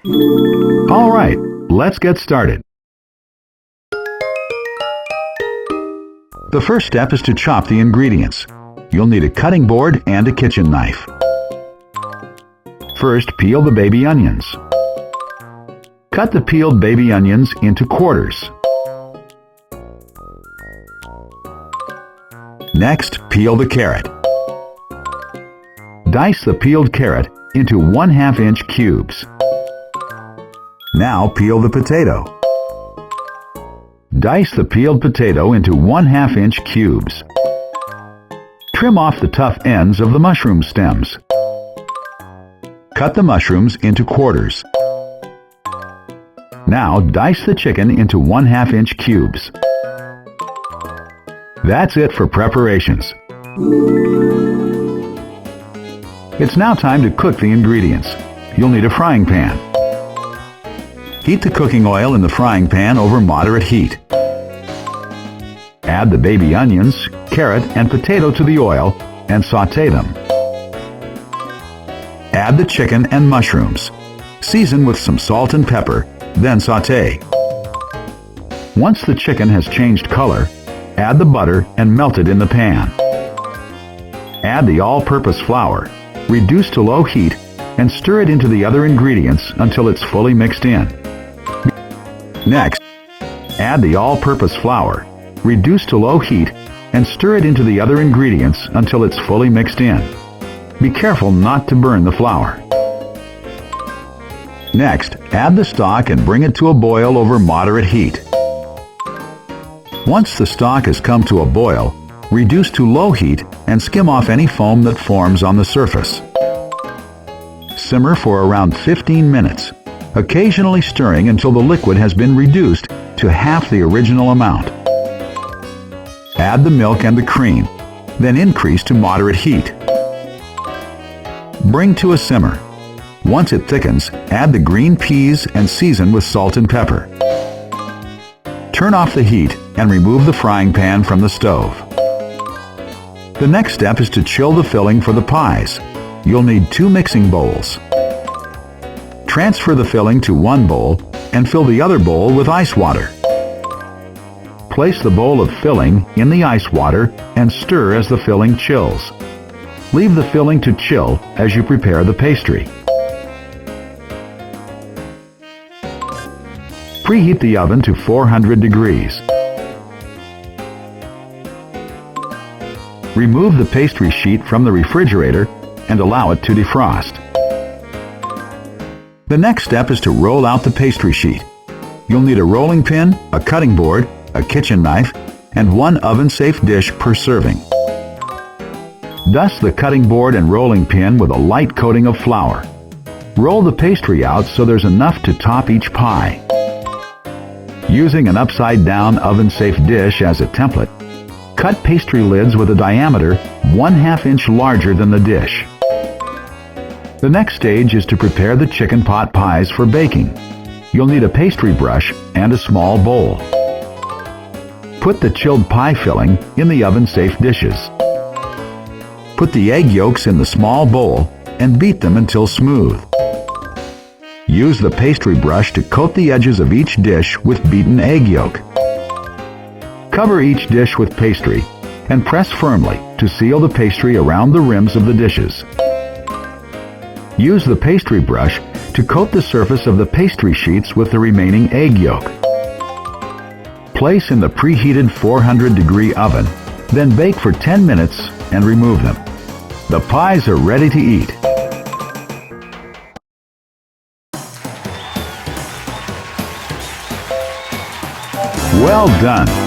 All right, let's get started. The first step is to chop the ingredients. You'll need a cutting board and a kitchen knife. First, peel the baby onions. Cut the peeled baby onions into quarters. Next, peel the carrot. Dice the peeled carrot into 1/2 inch cubes. Now peel the potato. Dice the peeled potato into 1/2 inch cubes. Trim off the tough ends of the mushroom stems. Cut the mushrooms into quarters. Now dice the chicken into 1/2 inch cubes. That's it for preparations. It's now time to cook the ingredients. You'll need a frying pan. Heat the cooking oil in the frying pan over moderate heat. Add the baby onions, carrot, and potato to the oil and sauté them. Add the chicken and mushrooms. Season with some salt and pepper, then sauté. Once the chicken has changed color, add the butter and melt it in the pan. Add the all-purpose flour, reduce to low heat, and stir it into the other ingredients until it's fully mixed in. Next, add the all-purpose flour, reduce to low heat, and stir it into the other ingredients until it's fully mixed in. Be careful not to burn the flour. Next, add the stock and bring it to a boil over moderate heat. Once the stock has come to a boil, reduce to low heat and skim off any foam that forms on the surface. Simmer for around 15 minutes, occasionally stirring until the liquid has been reduced to half the original amount. Add the milk and the cream, then increase to moderate heat. Bring to a simmer. Once it thickens, add the green peas and season with salt and pepper. Turn off the heat and remove the frying pan from the stove. The next step is to chill the filling for the pies. You'll need 2 mixing bowls. Transfer the filling to one bowl and fill the other bowl with ice water. Place the bowl of filling in the ice water and stir as the filling chills. Leave the filling to chill as you prepare the pastry. Preheat the oven to 400 degrees. Remove the pastry sheet from the refrigerator and allow it to defrost. The next step is to roll out the pastry sheet. You'll need a rolling pin, a cutting board, a kitchen knife, and 1 oven-safe dish per serving. Dust the cutting board and rolling pin with a light coating of flour. Roll the pastry out so there's enough to top each pie. Using an upside-down oven-safe dish as a template, cut pastry lids with a diameter 1/2 inch larger than the dish. The next stage is to prepare the chicken pot pies for baking. You'll need a pastry brush and a small bowl. Put the chilled pie filling in the oven-safe dishes. Put the egg yolks in the small bowl and beat them until smooth. Use the pastry brush to coat the edges of each dish with beaten egg yolk. Cover each dish with pastry and press firmly to seal the pastry around the rims of the dishes. Use the pastry brush to coat the surface of the pastry sheets with the remaining egg yolk. Place in the preheated 400-degree oven, then bake for 10 minutes and remove them. The pies are ready to eat. Well done!